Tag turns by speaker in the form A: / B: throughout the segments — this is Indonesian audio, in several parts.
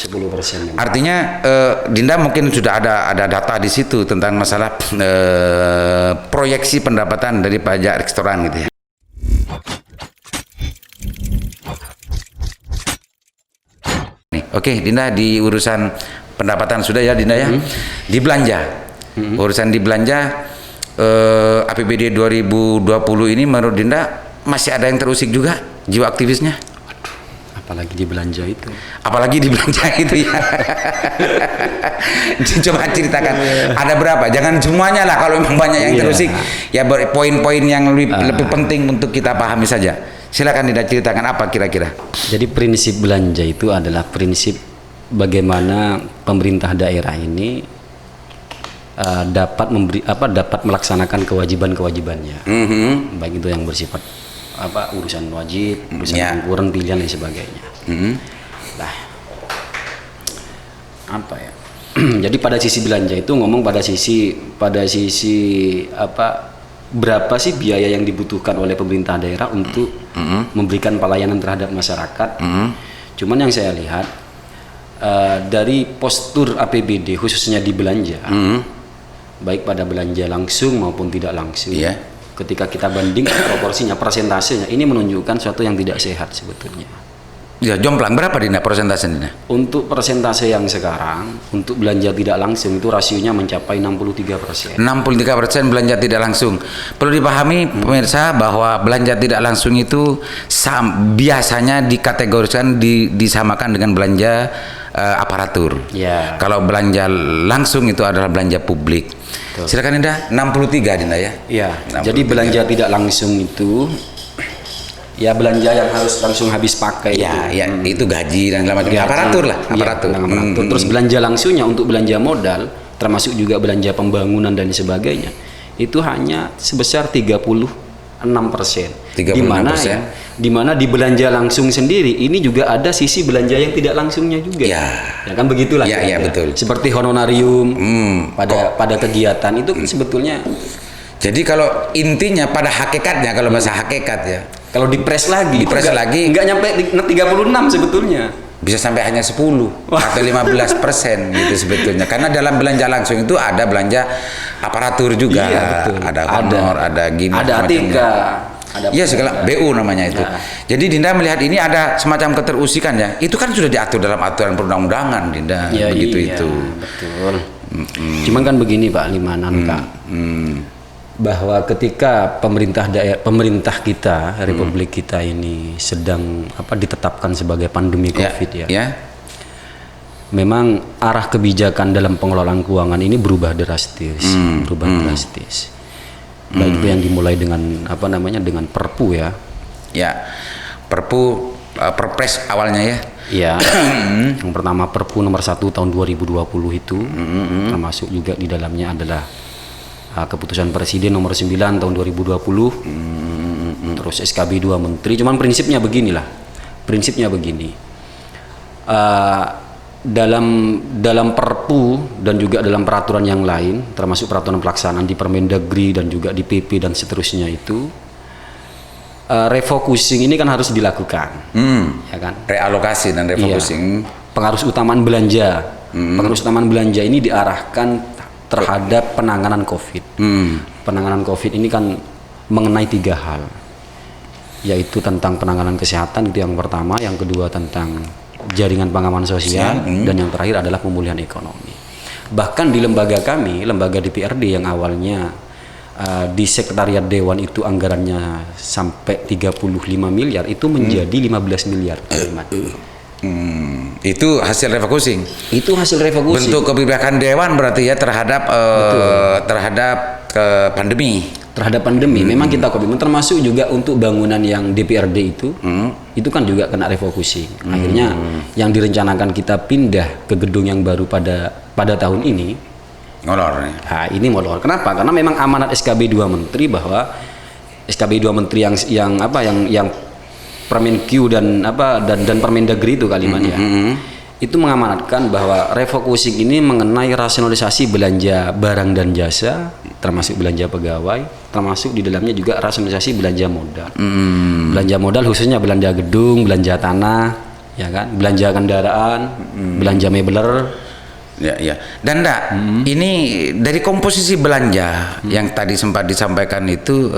A: 10%.
B: Artinya Dinda mungkin sudah ada data di situ tentang masalah proyeksi pendapatan dari pajak restoran gitu ya. Oke, Dinda, di urusan pendapatan sudah ya Dinda ya. Di belanja, urusan di belanja APBD 2020 ini menurut Dinda masih ada yang terusik juga jiwa aktivisnya?
A: Apalagi di belanja itu.
B: Apalagi di belanja itu ya. Coba ceritakan, ada berapa? Jangan semuanya lah, kalau memang banyak yang terusik. Ya poin-poin yang lebih penting untuk kita pahami saja. Silakan Dinda ceritakan apa kira-kira.
A: Jadi prinsip belanja itu adalah prinsip bagaimana pemerintah daerah ini dapat melaksanakan kewajiban-kewajibannya. Baik itu yang bersifat urusan wajib, urusan angguran, pilihan dan sebagainya. Nah, apa ya? Jadi pada sisi belanja itu ngomong pada sisi berapa sih biaya yang dibutuhkan oleh pemerintah daerah untuk memberikan pelayanan terhadap masyarakat. Cuman yang saya lihat dari postur APBD khususnya di belanja, baik pada belanja langsung maupun tidak langsung. Ketika kita banding proporsinya, persentasenya, ini menunjukkan sesuatu yang tidak sehat sebetulnya.
B: Ya, jomplang berapa Dinda persentasenya?
A: Untuk persentase yang sekarang, untuk belanja tidak langsung itu rasionya mencapai 63%.
B: 63% belanja tidak langsung. Perlu dipahami pemirsa bahwa belanja tidak langsung itu biasanya dikategorikan disamakan dengan belanja aparatur. Kalau belanja langsung itu adalah belanja publik. Silakan Dinda, 63 Dinda ya.
A: Jadi belanja tidak langsung itu ya belanja yang harus langsung habis pakai.
B: Itu gaji dan segala macam. Aparatur lah, aparatur.
A: Terus belanja langsungnya untuk belanja modal, termasuk juga belanja pembangunan dan sebagainya, itu hanya sebesar 36%. Di mana di belanja langsung sendiri ini juga ada sisi belanja yang tidak langsungnya juga. Ya kan begitulah.
B: Betul.
A: Seperti honorarium pada kegiatan itu sebetulnya.
B: Jadi kalau intinya pada hakikatnya, kalau bahasa hakikat ya,
A: kalau dipres lagi nggak nyampe 36 sebetulnya. Bisa
B: sampai hanya 10 atau 15% gitu sebetulnya. Karena dalam belanja langsung itu ada belanja aparatur juga, ada honor, ada gini,
A: ada atika,
B: iya segala BU namanya itu. Jadi Dinda melihat ini ada semacam keterusikan ya. Itu kan sudah diatur dalam aturan perundang-undangan Dinda, begitu.
A: Betul. Cuman kan begini Pak Limanan Kak. Bahwa ketika pemerintah kita, Republik kita ini sedang ditetapkan sebagai pandemi COVID memang arah kebijakan dalam pengelolaan keuangan ini berubah drastis, Baik itu yang dimulai dengan dengan Perpu
B: Perpu Perpres awalnya
A: Yang pertama Perpu nomor 1 tahun 2020 itu, termasuk juga di dalamnya adalah keputusan Presiden nomor 9 tahun 2020, terus SKB 2 Menteri. Cuman prinsipnya begini, dalam Perpu dan juga dalam peraturan yang lain, termasuk peraturan pelaksanaan di Permendagri dan juga di PP dan seterusnya itu, refocusing ini kan harus dilakukan, ya kan?
B: Realokasi dan refocusing.
A: Pengarus utamaan belanja, ini diarahkan terhadap penanganan COVID. Penanganan COVID ini kan mengenai 3 hal, yaitu tentang penanganan kesehatan itu yang pertama, yang kedua tentang jaringan pengaman sosial, dan yang terakhir adalah pemulihan ekonomi. Bahkan di lembaga kami, lembaga DPRD yang awalnya di Sekretariat Dewan itu anggarannya sampai 35 miliar, itu menjadi 15 miliar.
B: Itu hasil refocusing. Bentuk kebijakan Dewan berarti ya terhadap pandemi. Memang kita komitmen, termasuk juga untuk bangunan yang DPRD itu kan juga kena refocusing. Akhirnya yang direncanakan kita pindah ke gedung yang baru pada tahun ini molor.
A: Ini molor. Kenapa? Karena memang amanat SKB 2 Menteri, bahwa SKB 2 Menteri yang Permenkyu dan Permendagri itu itu mengamanatkan bahwa refocusing ini mengenai rasionalisasi belanja barang dan jasa, termasuk belanja pegawai, termasuk di dalamnya juga rasionalisasi belanja modal. Belanja modal khususnya belanja gedung, belanja tanah, ya kan, belanja kendaraan, belanja mebler.
B: Ya, ya. Dan ini dari komposisi belanja yang tadi sempat disampaikan itu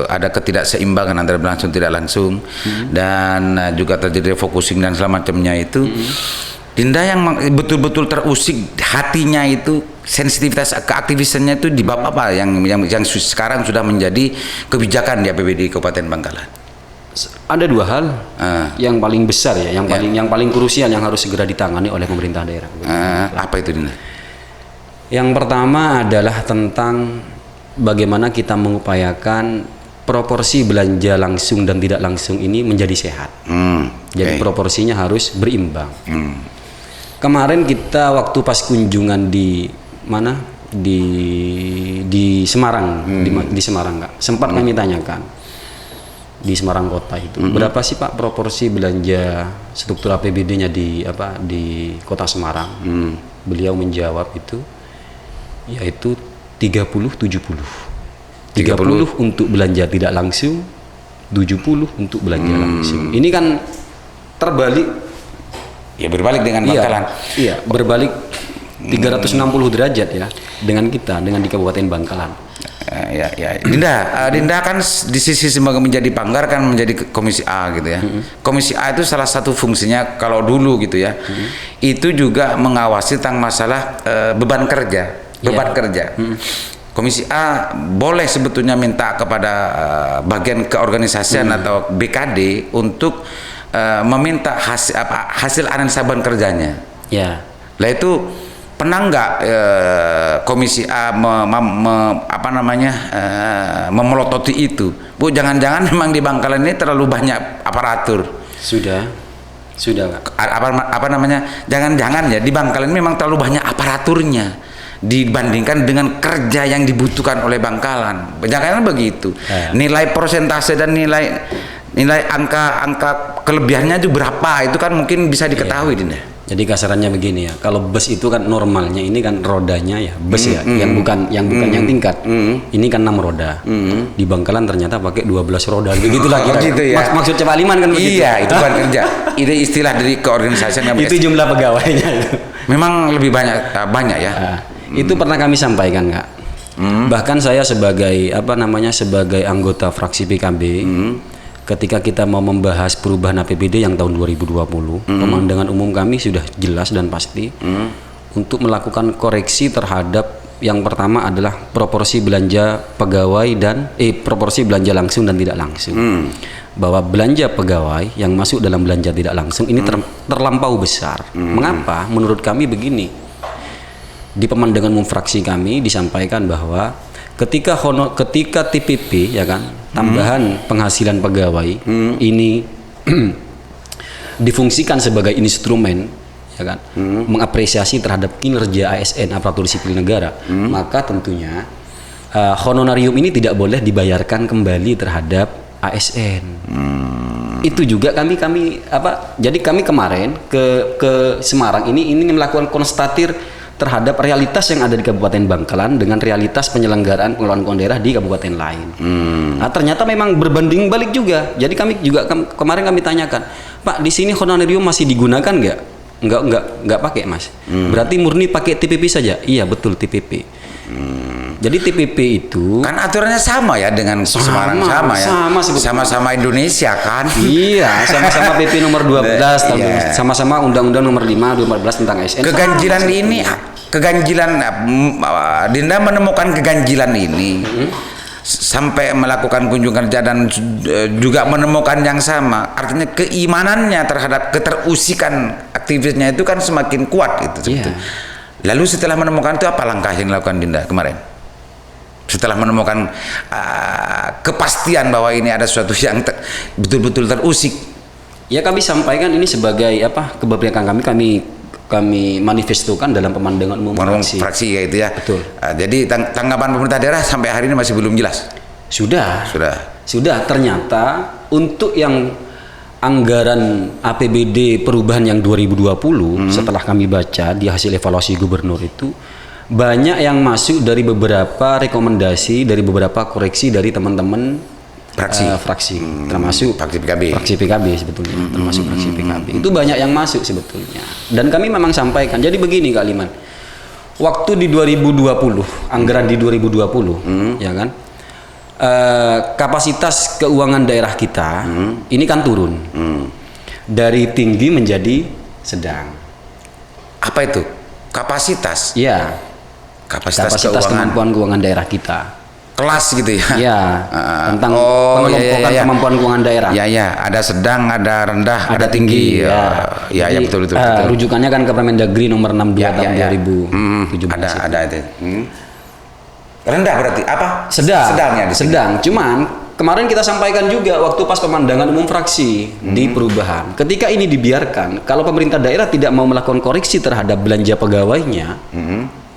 B: ada ketidakseimbangan antara langsung tidak langsung dan juga terjadi refocusing dan segala macamnya itu. Dinda yang betul-betul terusik hatinya itu, sensitivitas keaktivisannya itu di bab apa yang sekarang sudah menjadi kebijakan di APBD Kabupaten Bangkalan?
A: Ada dua hal yang paling besar ya, yang paling krusial yang harus segera ditangani oleh pemerintah daerah.
B: Apa itu, Dinda?
A: Yang pertama adalah tentang bagaimana kita mengupayakan proporsi belanja langsung dan tidak langsung ini menjadi sehat. Jadi proporsinya harus berimbang. Kemarin kita waktu pas kunjungan di mana di Semarang, di Semarang nggak sempat kami tanyakan di Semarang kota itu berapa sih Pak proporsi belanja struktur APBD-nya di kota Semarang. Beliau menjawab itu yaitu 30-70 untuk belanja tidak langsung, 70 untuk belanja langsung. Ini kan terbalik.
B: Ya berbalik dengan Bangkalan.
A: Iya, berbalik 360 derajat ya dengan di Kabupaten Bangkalan.
B: Ya. Dinda kan di sisi sebagai menjadi Panggar kan menjadi Komisi A gitu ya. Komisi A itu salah satu fungsinya kalau dulu gitu ya. Itu juga mengawasi tentang masalah beban kerja. Komisi A boleh sebetulnya minta kepada bagian keorganisasian atau BKD untuk meminta hasil analisa beban kerjanya.
A: Ya.
B: Lah itu pernah nggak Komisi A memelototi itu? Bu, jangan-jangan memang di Bangkalan ini terlalu banyak aparatur.
A: Sudah Kak.
B: Jangan-jangan ya di Bangkalan ini memang terlalu banyak aparaturnya dibandingkan dengan kerja yang dibutuhkan oleh Bangkalan. Jangan-jangan begitu. Nilai persentase dan nilai angka kelebihannya itu berapa, itu kan mungkin bisa diketahui. Dinda.
A: Jadi kasarannya begini ya, kalau bus itu kan normalnya ini kan rodanya ya bus ya, yang bukan yang tingkat. Ini kan 6 roda. Di Bangkalan ternyata pakai 12 roda, begitulah kira.
B: Gitu ya.
A: Maksud Cep Aliman kan begitu.
B: Iya, itu kan kerja. Itu istilah dari keorganisasian.
A: Itu jumlah pegawainya itu.
B: Memang lebih banyak ya.
A: Itu pernah kami sampaikan, Kak. Bahkan saya sebagai sebagai anggota fraksi PKB, ketika kita mau membahas perubahan APBD yang tahun 2020, pemandangan umum kami sudah jelas dan pasti untuk melakukan koreksi terhadap yang pertama adalah proporsi belanja pegawai dan proporsi belanja langsung dan tidak langsung. Bahwa belanja pegawai yang masuk dalam belanja tidak langsung ini terlampau besar. Mengapa? Menurut kami begini. Di pemandangan umum fraksi kami disampaikan bahwa ketika TPP ya kan, tambahan penghasilan pegawai ini difungsikan sebagai instrumen ya kan, mengapresiasi terhadap kinerja ASN aparatur sipil negara, maka tentunya honorarium ini tidak boleh dibayarkan kembali terhadap ASN. Itu juga jadi kami kemarin ke Semarang ini melakukan konstatir terhadap realitas yang ada di Kabupaten Bangkalan dengan realitas penyelenggaraan pengelolaan keuangan daerah di kabupaten lain. Nah, ternyata memang berbanding balik juga. Jadi kami juga kemarin kami tanyakan, Pak, di sini honorarium masih digunakan nggak? Nggak pakai, Mas. Berarti murni pakai TPP saja? Iya, betul, TPP. Jadi TPP itu
B: kan aturannya sama ya dengan Semarang, sama Indonesia kan.
A: Iya, sama-sama PP nomor 12 tahun sama-sama Undang-Undang nomor 5 2014 tentang ASN. Keganjilan
B: Dinda menemukan keganjilan ini sampai melakukan kunjungan kerja dan juga menemukan yang sama. Artinya keimanannya terhadap keterusikan aktivitasnya itu kan semakin kuat itu. Lalu setelah menemukan itu apa langkah yang dilakukan Dinda kemarin? Setelah menemukan kepastian bahwa ini ada sesuatu yang betul-betul terusik.
A: Ya, kami sampaikan ini sebagai keberpihakan kami manifestokan dalam pemandangan umum
B: fraksi ya itu ya.
A: Betul.
B: Jadi tanggapan pemerintah daerah sampai hari ini masih belum jelas.
A: Sudah. Ternyata untuk yang anggaran APBD perubahan yang 2020 setelah kami baca di hasil evaluasi gubernur itu banyak yang masuk dari beberapa rekomendasi, dari beberapa koreksi dari teman-teman fraksi, termasuk
B: fraksi PKB.
A: Fraksi PKB sebetulnya, termasuk fraksi PKB. Itu banyak yang masuk sebetulnya. Dan kami memang sampaikan. Jadi begini Kak Liman, waktu di 2020, anggaran di 2020, ya kan, kapasitas keuangan daerah kita ini kan turun dari tinggi menjadi sedang.
B: Apa itu? Kapasitas?
A: Ya, kapasitas kemampuan keuangan daerah kita.
B: Kelas gitu ya?
A: Ya, tentang pengelompokan kemampuan keuangan daerah.
B: Ya, ada sedang, ada rendah, ada tinggi. Ya, betul.
A: Rujukannya kan ke Permendagri nomor 62 tahun 2017.
B: Ada itu. Rendah berarti apa?
A: Sedang. Cuman kemarin kita sampaikan juga waktu pas pemandangan umum fraksi di perubahan. Ketika ini dibiarkan, kalau pemerintah daerah tidak mau melakukan koreksi terhadap belanja pegawainya,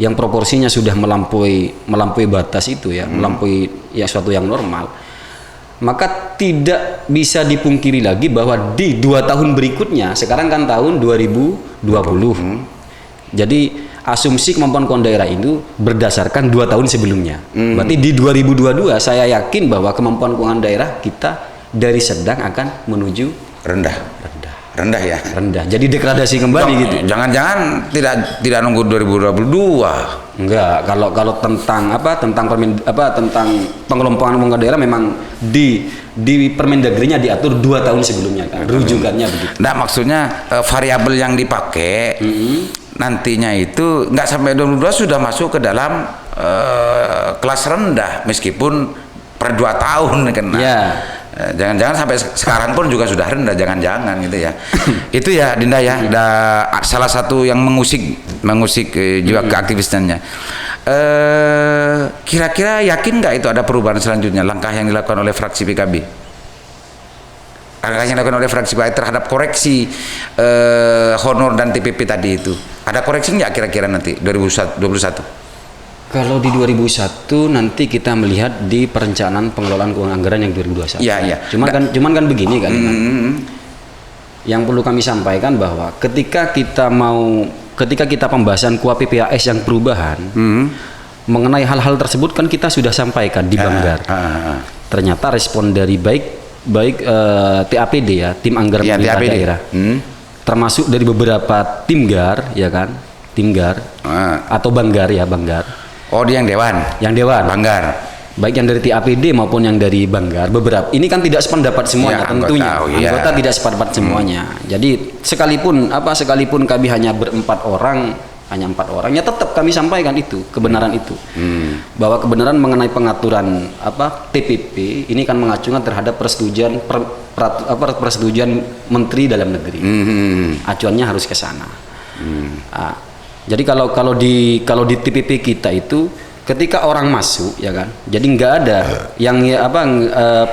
A: yang proporsinya sudah melampaui batas itu ya, melampaui ya suatu yang normal, maka tidak bisa dipungkiri lagi bahwa di 2 tahun berikutnya, sekarang kan tahun 2020, jadi asumsi kemampuan keuangan daerah itu berdasarkan 2 tahun sebelumnya. Berarti di 2022 saya yakin bahwa kemampuan keuangan daerah kita dari sedang akan menuju rendah ya. Jadi degradasi kembali gitu.
B: Jangan-jangan tidak nunggu 2022.
A: Enggak, kalau tentang tentang pengelompokan keuangan daerah memang di Permendagri-nya diatur 2 tahun sebelumnya kan. Rujukannya begitu.
B: Nah, maksudnya variabel yang dipakai nantinya itu nggak sampai 2022 sudah masuk ke dalam kelas rendah meskipun per 2 tahun kan. Jangan-jangan sampai sekarang pun juga sudah rendah, jangan-jangan gitu ya. Itu ya Dinda ya, salah satu yang mengusik juga keaktivisannya. Kira-kira yakin nggak itu ada perubahan selanjutnya, langkah yang dilakukan oleh fraksi PKB? Langkah yang dilakukan oleh fraksi PKB terhadap koreksi honor dan TPP tadi itu. Ada koreksi nggak kira-kira nanti 2021?
A: Kalau di 2001 nanti kita melihat di perencanaan pengelolaan keuangan anggaran yang 2021.
B: Iya.
A: Cuman kan begini kan. Yang perlu kami sampaikan bahwa ketika kita pembahasan KUA PPAS yang perubahan mengenai hal-hal tersebut kan kita sudah sampaikan di Banggar. Ternyata respon dari baik TAPD ya, tim anggaran pemerintah daerah. Termasuk dari beberapa tim GAR ya kan, atau Banggar.
B: Oh, dia yang dewan. Banggar.
A: Baik yang dari TAPD maupun yang dari Banggar, beberapa ini kan tidak sependapat semuanya, tentunya. Anggota tidak sependapat semuanya. Jadi sekalipun kami hanya 4 orang, ya tetap kami sampaikan itu, kebenaran itu. Bahwa kebenaran mengenai pengaturan TPP ini kan mengacukan terhadap persetujuan Menteri Dalam Negeri. Acuannya harus ke sana. Jadi kalau di TPP kita itu ketika orang masuk ya kan, jadi nggak ada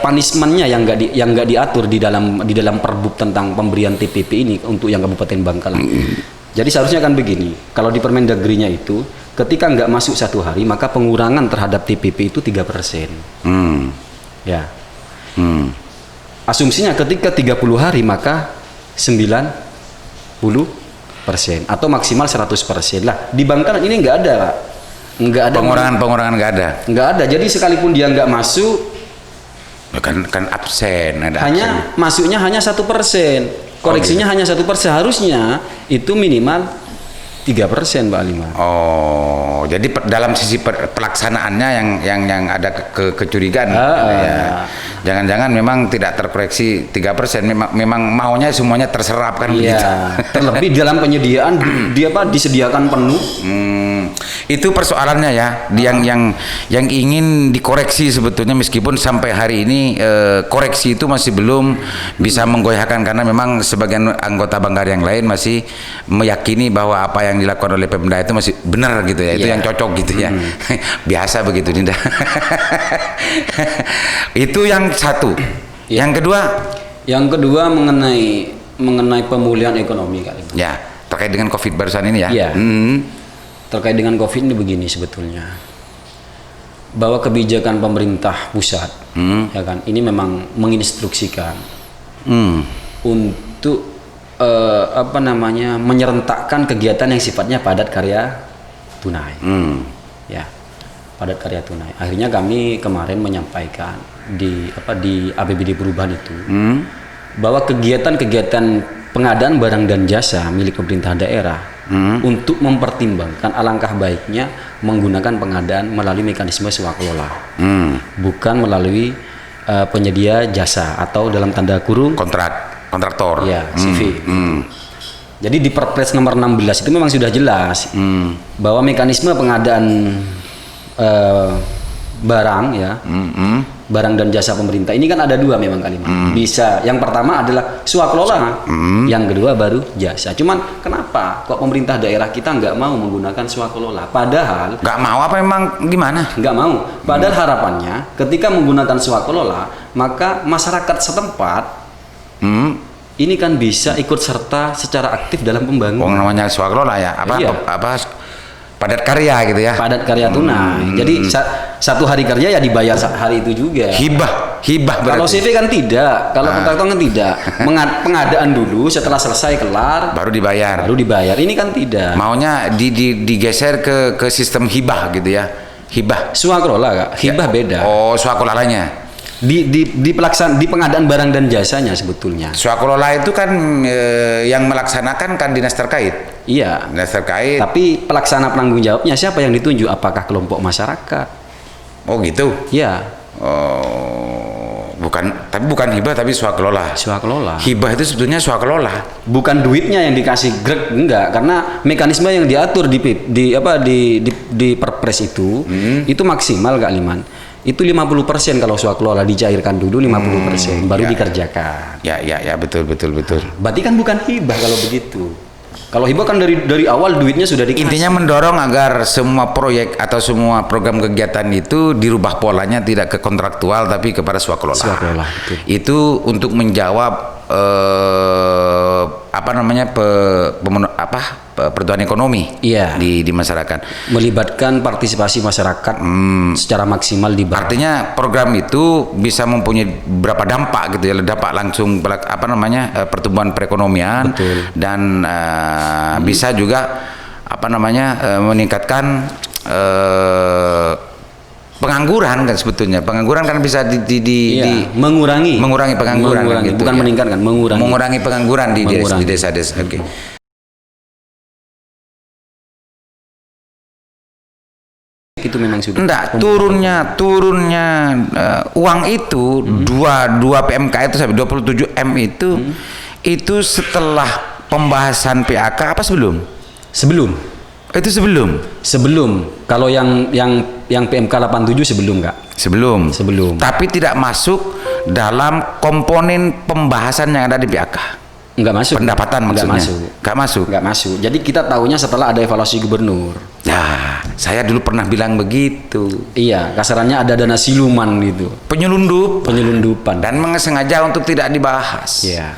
A: punishmentnya yang nggak diatur di dalam perbub tentang pemberian TPP ini untuk yang Kabupaten Bangkalan. Jadi seharusnya kan begini, kalau di Permendagri-nya itu ketika nggak masuk 1 hari maka pengurangan terhadap TPP itu 3%. Ya. Asumsinya ketika 30 hari maka 90% atau maksimal 100% lah. Di Bangkalan ini nggak ada, Pak. Nggak ada
B: pengurangan nggak ada.
A: Jadi sekalipun dia nggak masuk,
B: kan absen ada.
A: Masuknya hanya 1%, koreksinya hanya 1%. Harusnya itu minimal 3%, Pak Aliman.
B: Oh, jadi dalam sisi pelaksanaannya yang ada kecurigaan. Jangan-jangan memang tidak terkoreksi 3%, memang maunya semuanya terserap kan begitu.
A: Terlebih dalam penyediaan dia disediakan penuh.
B: Itu persoalannya ya, yang ingin dikoreksi sebetulnya meskipun sampai hari ini koreksi itu masih belum bisa menggoyahkan karena memang sebagian anggota Banggar yang lain masih meyakini bahwa apa yang dilakukan oleh Pemda itu masih benar gitu ya, itu yang cocok gitu ya. Biasa begitu Dinda. Itu yang satu. Yang kedua mengenai pemulihan ekonomi kali. Ya, terkait dengan Covid barusan ini ya.
A: Terkait dengan Covid ini begini sebetulnya, bahwa kebijakan pemerintah pusat ya kan ini memang menginstruksikan untuk menyerentakkan kegiatan yang sifatnya padat karya tunai. Ya. padat karya tunai. Akhirnya kami kemarin menyampaikan di APBD perubahan itu bahwa kegiatan-kegiatan pengadaan barang dan jasa milik pemerintah daerah untuk mempertimbangkan alangkah baiknya menggunakan pengadaan melalui mekanisme swakelola, bukan melalui penyedia jasa atau dalam tanda kurung
B: kontraktor.
A: Ya, CV. Jadi di Perpres nomor 16 itu memang sudah jelas bahwa mekanisme pengadaan barang ya, barang dan jasa pemerintah ini kan ada dua memang Kaliman. Bisa yang pertama adalah swakelola, yang kedua baru jasa. Cuman kenapa kok pemerintah daerah kita nggak mau menggunakan swakelola? Padahal
B: Nggak mau apa emang gimana?
A: nggak mau. Padahal harapannya ketika menggunakan swakelola maka masyarakat setempat ini kan bisa ikut serta secara aktif dalam pembangunan.
B: Namanya swakelola ya,
A: Iya.
B: Padat karya gitu ya.
A: Padat karya tunai. Jadi satu hari kerja ya dibayar hari itu juga.
B: Hibah
A: Kalau
B: berarti.
A: CV kan tidak, kalau kontraktor kan tidak. Pengadaan dulu, setelah selesai kelar
B: Baru dibayar.
A: baru dibayar. Ini kan tidak.
B: Maunya digeser ke sistem hibah gitu ya. Hibah.
A: Swakelola Kak, hibah beda.
B: Oh, swakelolanya.
A: Di pengadaan barang dan jasanya sebetulnya.
B: Swakelola itu kan yang melaksanakan kan dinas terkait.
A: Iya.
B: Dinas terkait.
A: Tapi pelaksana penanggung jawabnya siapa yang ditunjuk? Apakah kelompok masyarakat?
B: Oh gitu.
A: Ya,
B: Oh, tapi bukan hibah tapi swakelola.
A: swakelola.
B: Hibah itu sebetulnya swakelola.
A: Bukan duitnya yang dikasih grek, enggak, karena mekanisme yang diatur di Perpres itu maksimal Kak Liman. Itu 50% kalau swakelola dicairkan dulu 50% baru
B: Ya.
A: dikerjakan.
B: Ya betul.
A: Berarti kan bukan hibah kalau begitu. Kalau hibah kan dari awal duitnya sudah dikasih.
B: Intinya mendorong agar semua proyek atau semua program kegiatan itu dirubah polanya tidak ke kontraktual tapi kepada swakelola.
A: Swakelola, betul.
B: Itu untuk menjawab pertumbuhan ekonomi
A: Iya.
B: di masyarakat.
A: Melibatkan partisipasi masyarakat secara maksimal di bawah.
B: Artinya program itu bisa mempunyai berapa dampak gitu ya, dampak langsung pertumbuhan perekonomian.
A: Betul.
B: Dan bisa juga meningkatkan pengangguran kan sebetulnya. Pengangguran kan bisa
A: mengurangi
B: pengangguran kan gitu,
A: bukan
B: ya.
A: meningkatkan, mengurangi
B: pengangguran di
A: Mengurangi.
B: desa-desa. Oke.
A: Itu memang sudah.
B: Enggak, turunnya uang itu dua PMK itu sampai 27 M itu setelah pembahasan PAK apa sebelum? Itu sebelum.
A: Kalau yang PMK 87 sebelum Kak.
B: Sebelum.
A: Tapi
B: tidak masuk dalam komponen pembahasan yang ada di PAK.
A: enggak masuk.
B: Pendapatan maksudnya.
A: Enggak masuk. Jadi kita tahunya setelah ada evaluasi gubernur.
B: Ya, saya dulu pernah bilang begitu.
A: Iya, kasarannya ada dana siluman gitu.
B: Penyelundupan
A: Penyelundupan.
B: dan sengaja untuk tidak dibahas.
A: Iya.